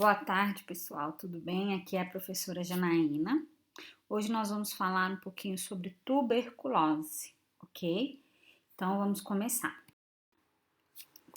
Boa tarde, pessoal, tudo bem? Aqui é a professora Janaína. Hoje nós vamos falar um pouquinho sobre tuberculose, ok? Então vamos começar.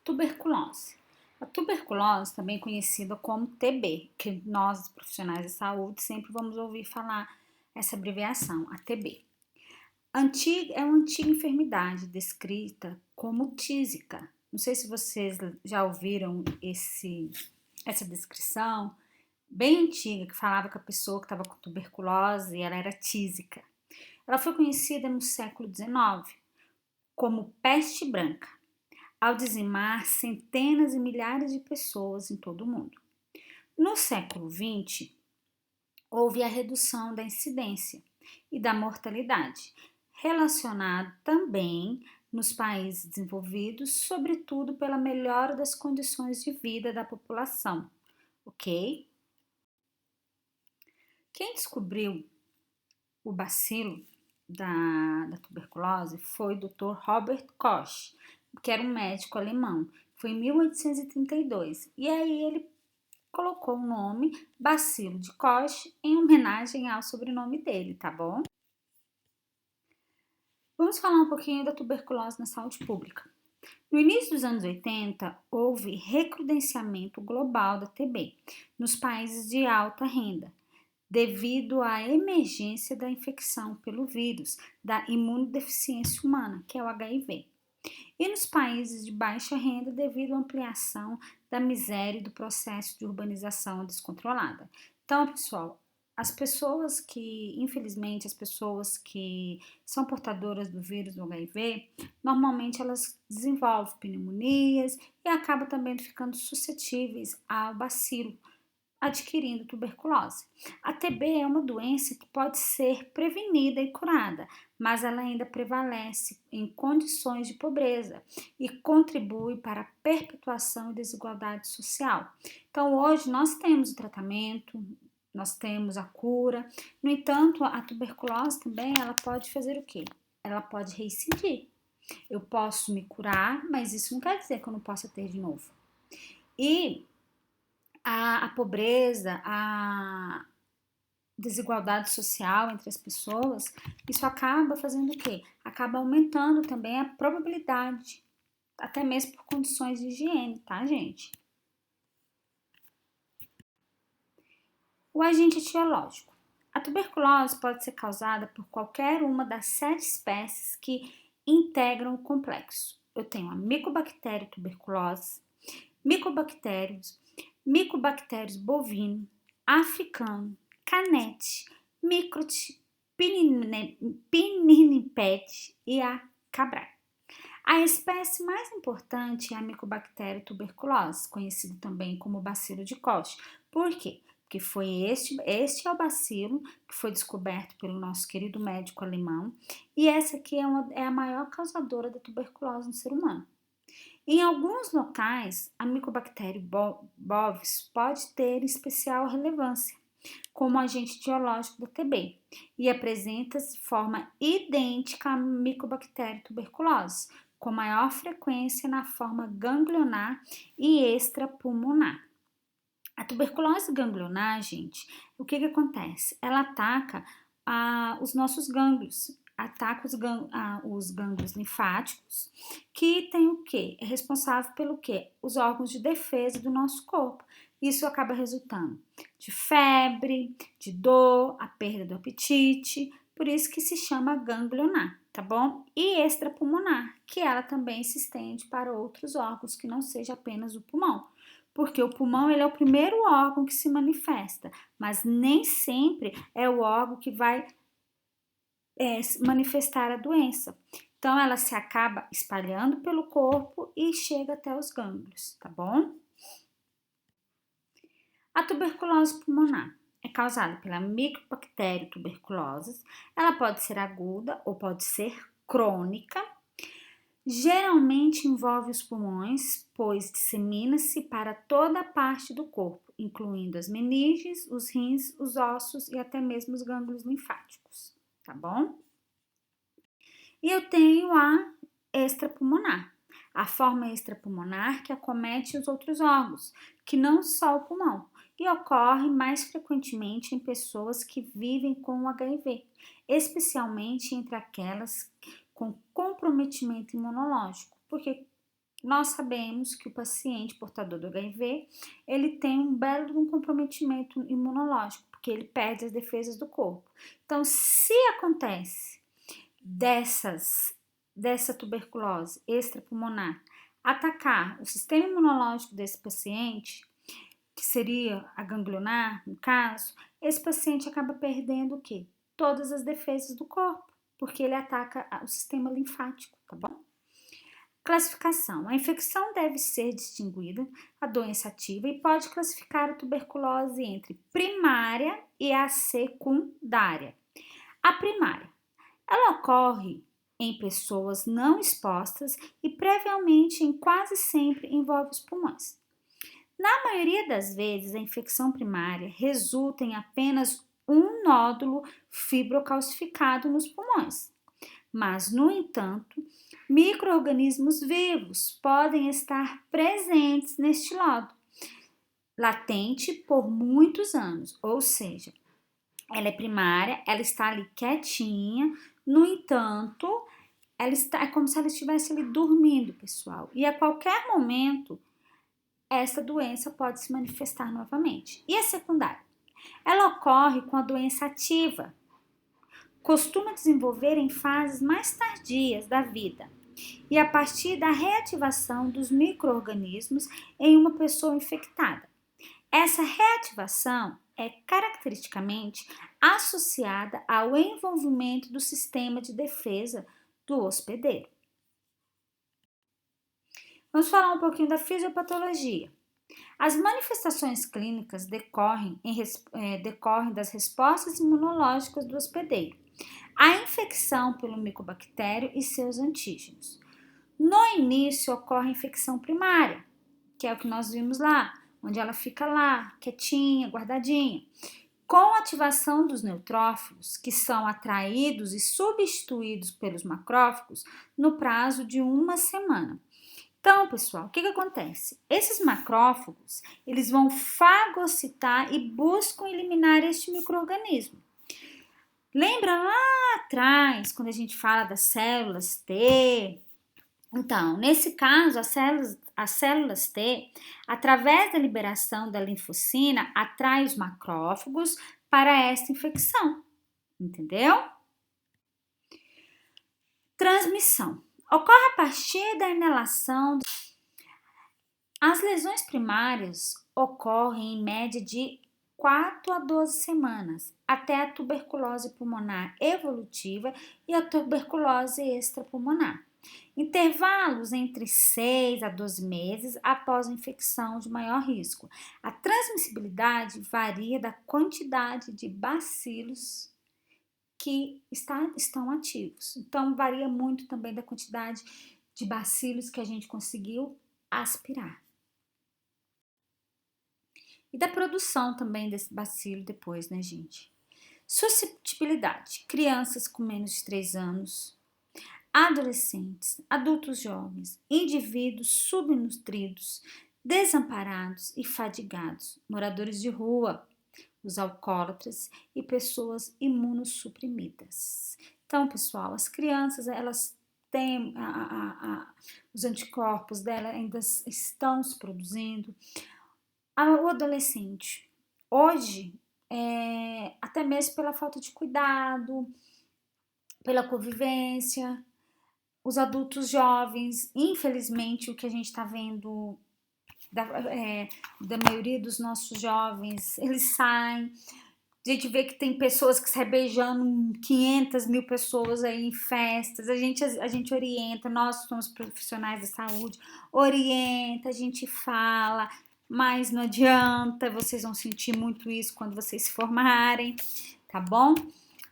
Tuberculose. A tuberculose, também conhecida como TB, que nós, profissionais de saúde, sempre vamos ouvir falar essa abreviação, a TB. É uma antiga enfermidade descrita como tísica. Não sei se vocês já ouviram essa descrição bem antiga, que falava que a pessoa que estava com tuberculose, ela era tísica. Ela foi conhecida no século XIX como peste branca, ao dizimar centenas e milhares de pessoas em todo o mundo. No século XX, houve a redução da incidência e da mortalidade, relacionado também nos países desenvolvidos, sobretudo pela melhora das condições de vida da população, ok? Quem descobriu o bacilo da tuberculose foi o Dr. Robert Koch, que era um médico alemão. Foi em 1832. E aí ele colocou o nome bacilo de Koch em homenagem ao sobrenome dele, tá bom? Vamos falar um pouquinho da tuberculose na saúde pública. No início dos anos 80, houve recrudescimento global da TB nos países de alta renda, devido à emergência da infecção pelo vírus da imunodeficiência humana, que é o HIV, e nos países de baixa renda devido à ampliação da miséria e do processo de urbanização descontrolada. Então, pessoal, infelizmente, as pessoas que são portadoras do vírus do HIV, normalmente elas desenvolvem pneumonias e acabam também ficando suscetíveis ao bacilo, adquirindo tuberculose. A TB é uma doença que pode ser prevenida e curada, mas ela ainda prevalece em condições de pobreza e contribui para a perpetuação e desigualdade social. Então, hoje nós temos o tratamento, nós temos a cura. No entanto, a tuberculose também, ela pode fazer o quê? Ela pode reincidir. Eu posso me curar, mas isso não quer dizer que eu não possa ter de novo. E a pobreza, a desigualdade social entre as pessoas, isso acaba fazendo o quê? Acaba aumentando também a probabilidade, até mesmo por condições de higiene, tá, gente? O agente etiológico. A tuberculose pode ser causada por qualquer uma das 7 espécies que integram o complexo. Eu tenho a Mycobacterium tuberculose, Mycobacterium bovino, africano, canete, microti, pininipede e a cabral. A espécie mais importante é a Mycobacterium tuberculose, conhecido também como bacilo de Koch. Por quê? Porque foi este é o bacilo que foi descoberto pelo nosso querido médico alemão, e essa aqui é a maior causadora da tuberculose no ser humano. Em alguns locais, a Mycobacterium bovis pode ter especial relevância como agente etiológico da TB e apresenta-se de forma idêntica à Mycobacterium tuberculose, com maior frequência na forma ganglionar e extrapulmonar. A tuberculose ganglionar, gente, o que acontece? Ela ataca os nossos gânglios, ataca os gânglios linfáticos, que tem o quê? É responsável pelo quê? Os órgãos de defesa do nosso corpo. Isso acaba resultando de febre, de dor, a perda do apetite, por isso que se chama ganglionar, tá bom? E extrapulmonar, que ela também se estende para outros órgãos que não seja apenas o pulmão. Porque o pulmão ele é o primeiro órgão que se manifesta, mas nem sempre é o órgão que vai manifestar a doença. Então, ela se acaba espalhando pelo corpo e chega até os gânglios, tá bom? A tuberculose pulmonar é causada pela Mycobacterium tuberculosis. Ela pode ser aguda ou pode ser crônica. Geralmente envolve os pulmões, pois dissemina-se para toda a parte do corpo, incluindo as meninges, os rins, os ossos e até mesmo os gânglios linfáticos, tá bom? E eu tenho a extrapulmonar, a forma extrapulmonar que acomete os outros órgãos, que não só o pulmão. e ocorre mais frequentemente em pessoas que vivem com o HIV, especialmente entre aquelas com comprometimento imunológico, porque nós sabemos que o paciente portador do HIV, ele tem um belo comprometimento imunológico, porque ele perde as defesas do corpo. Então, se acontece dessa tuberculose extrapulmonar atacar o sistema imunológico desse paciente, que seria a ganglionar, no caso, esse paciente acaba perdendo o quê? Todas as defesas do corpo, porque ele ataca o sistema linfático, tá bom? Classificação. A infecção deve ser distinguida, a doença ativa, e pode classificar a tuberculose entre primária e a secundária. A primária, ela ocorre em pessoas não expostas e previamente em quase sempre envolve os pulmões. Na maioria das vezes, a infecção primária resulta em apenas um nódulo fibrocalcificado nos pulmões. Mas, no entanto, micro-organismos vivos podem estar presentes neste lodo, latente por muitos anos, ou seja, ela é primária, ela está ali quietinha, no entanto, é como se ela estivesse ali dormindo, pessoal, e a qualquer momento essa doença pode se manifestar novamente. E a secundária? Ela ocorre com a doença ativa, costuma desenvolver em fases mais tardias da vida e a partir da reativação dos micro-organismos em uma pessoa infectada. Essa reativação é caracteristicamente associada ao envolvimento do sistema de defesa do hospedeiro. Vamos falar um pouquinho da fisiopatologia. As manifestações clínicas decorrem das respostas imunológicas do hospedeiro, a infecção pelo micobactério e seus antígenos. No início ocorre a infecção primária, que é o que nós vimos lá, onde ela fica lá, quietinha, guardadinha. Com a ativação dos neutrófilos, que são atraídos e substituídos pelos macrófagos no prazo de uma semana. Então, pessoal, o que acontece? Esses macrófagos, eles vão fagocitar e buscam eliminar este micro-organismo. Lembra lá atrás, quando a gente fala das células T? Então, nesse caso, as células T, através da liberação da linfocina, atraem os macrófagos para esta infecção, entendeu? Transmissão. Ocorre a partir da inalação. As lesões primárias ocorrem em média de 4 a 12 semanas, até a tuberculose pulmonar evolutiva e a tuberculose extrapulmonar. Intervalos entre 6 a 12 meses após a infecção de maior risco. A transmissibilidade varia da quantidade de bacilos que estão ativos. Então, varia muito também da quantidade de bacilos que a gente conseguiu aspirar. E da produção também desse bacilo depois, né, gente? Susceptibilidade. Crianças com menos de 3 anos, adolescentes, adultos jovens, indivíduos subnutridos, desamparados e fadigados, moradores de rua, os alcoólatras e pessoas imunossuprimidas. Então, pessoal, as crianças, elas têm os anticorpos dela ainda estão se produzindo. O adolescente, hoje, até mesmo pela falta de cuidado, pela convivência, os adultos jovens, infelizmente, o que a gente está vendo da maioria dos nossos jovens, eles saem. A gente vê que tem pessoas que saem beijando 500 mil pessoas aí em festas. A gente orienta, nós somos profissionais da saúde, orienta, a gente fala, mas não adianta, vocês vão sentir muito isso quando vocês se formarem, tá bom?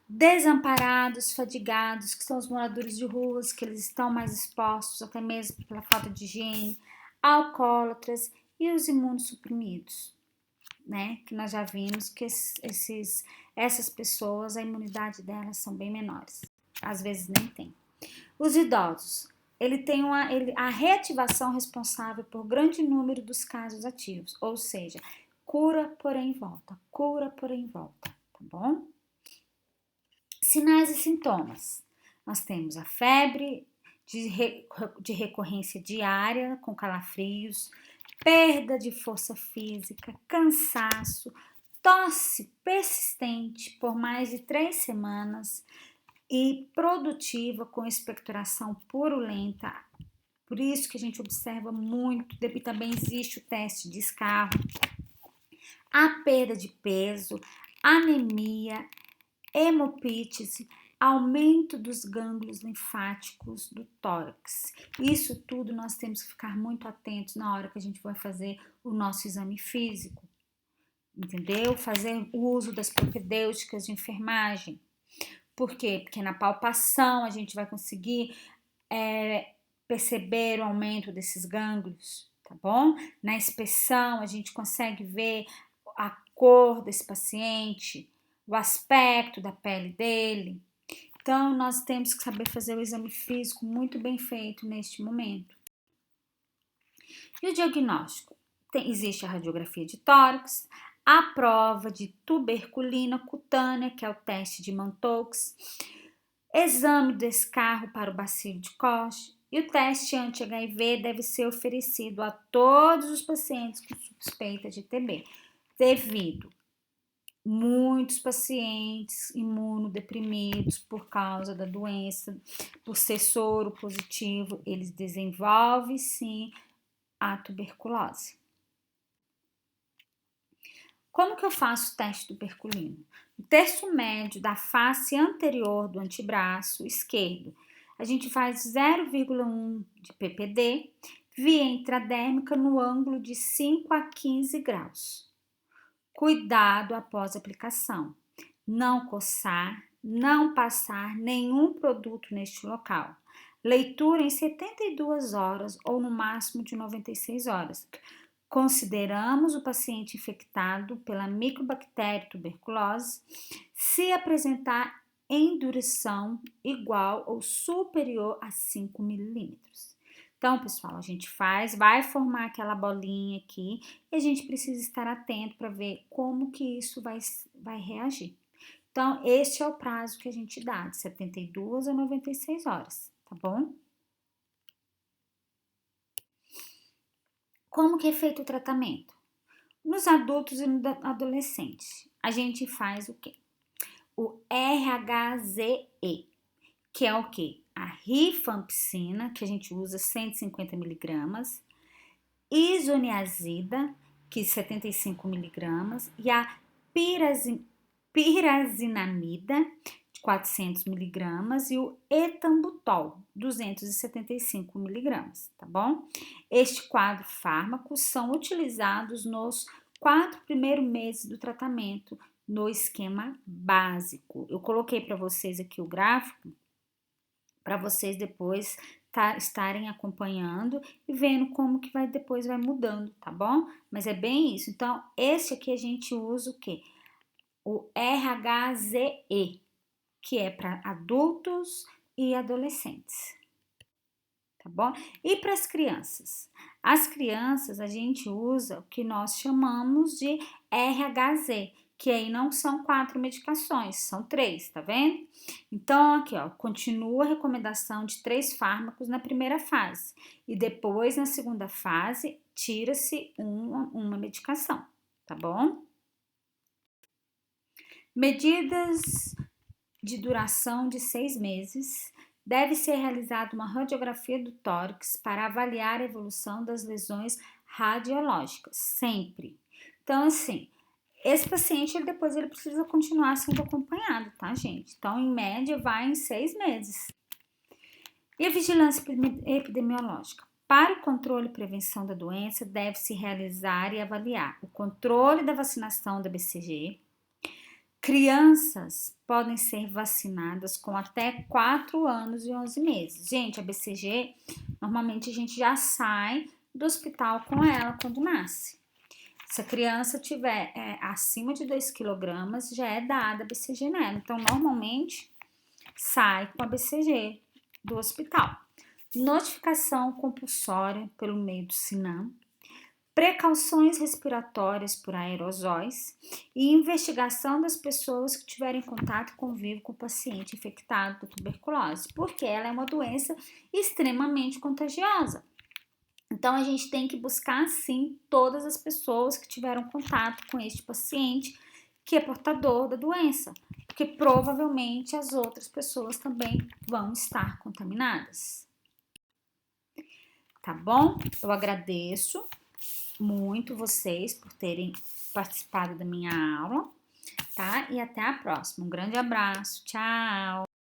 Desamparados, fadigados, que são os moradores de ruas, que eles estão mais expostos, até mesmo pela falta de higiene, alcoólatras e os imunossuprimidos, né? Que nós já vimos que essas pessoas, a imunidade delas são bem menores, às vezes nem tem. Os idosos, ele tem a reativação responsável por grande número dos casos ativos, ou seja, cura, porém volta, cura, porém volta, tá bom? Sinais e sintomas. Nós temos a febre de recorrência diária, com calafrios, perda de força física, cansaço, tosse persistente por mais de 3 semanas e produtiva com expectoração purulenta. Por isso que a gente observa muito, e também existe o teste de escarro, a perda de peso, anemia, hemopítise, aumento dos gânglios linfáticos do tórax. Isso tudo nós temos que ficar muito atentos na hora que a gente vai fazer o nosso exame físico, entendeu? Fazer uso das propedêuticas de enfermagem. Por quê? Porque na palpação a gente vai conseguir perceber o aumento desses gânglios, tá bom? Na inspeção a gente consegue ver a cor desse paciente, o aspecto da pele dele. Então, nós temos que saber fazer o exame físico muito bem feito neste momento. E o diagnóstico? Existe a radiografia de tórax, a prova de tuberculina cutânea, que é o teste de Mann-Tocks, exame do escarro para o bacilo de Koch, e o teste anti-HIV deve ser oferecido a todos os pacientes com suspeita de TB, devido muitos pacientes imunodeprimidos por causa da doença, por ser soro positivo, eles desenvolvem sim a tuberculose. Como que eu faço o teste tuberculino? No terço médio da face anterior do antebraço esquerdo, a gente faz 0,1 de ppd via intradérmica no ângulo de 5 a 15 graus. Cuidado após a aplicação. Não coçar, não passar nenhum produto neste local. Leitura em 72 horas ou no máximo de 96 horas. Consideramos o paciente infectado pela micobactéria tuberculose se apresentar endurecição igual ou superior a 5 milímetros. Então, pessoal, a gente vai formar aquela bolinha aqui e a gente precisa estar atento para ver como que isso vai reagir. Então, este é o prazo que a gente dá, de 72 a 96 horas, tá bom? Como que é feito o tratamento? Nos adultos e no adolescentes, a gente faz o quê? O RHZE, que é o quê? A rifampicina, que a gente usa 150 miligramas, isoniazida, que 75 miligramas, e a pirazinamida, de 400 miligramas, e o etambutol, 275 miligramas, tá bom? Este quadro fármacos são utilizados nos 4 primeiros meses do tratamento no esquema básico. Eu coloquei para vocês aqui o gráfico, para vocês depois estarem acompanhando e vendo como que depois vai mudando, tá bom? Mas é bem isso. Então, esse aqui a gente usa o quê? O RHZE, que é para adultos e adolescentes, tá bom? E para as crianças? As crianças a gente usa o que nós chamamos de RHZ, que aí não são 4 medicações, são 3, tá vendo? Então, aqui, ó, continua a recomendação de 3 fármacos na primeira fase e depois, na segunda fase, tira-se uma medicação, tá bom? Medidas de duração de 6 meses. Deve ser realizada uma radiografia do tórax para avaliar a evolução das lesões radiológicas, sempre. Então, assim, esse paciente, depois ele precisa continuar sendo acompanhado, tá, gente? Então, em média, vai em 6 meses. E a vigilância epidemiológica? Para o controle e prevenção da doença, deve-se realizar e avaliar o controle da vacinação da BCG. Crianças podem ser vacinadas com até 4 anos e 11 meses. Gente, a BCG, normalmente a gente já sai do hospital com ela quando nasce. Se a criança tiver acima de 2 kg, já é dada a BCG nela. Então, normalmente, sai com a BCG do hospital. Notificação compulsória pelo meio do SINAM. precauções respiratórias por aerosóis e investigação das pessoas que tiverem contato e convívio com o paciente infectado por tuberculose, porque ela é uma doença extremamente contagiosa. Então, a gente tem que buscar, sim, todas as pessoas que tiveram contato com este paciente que é portador da doença, porque provavelmente as outras pessoas também vão estar contaminadas. Tá bom? Eu agradeço muito vocês por terem participado da minha aula, tá? E até a próxima. Um grande abraço. Tchau!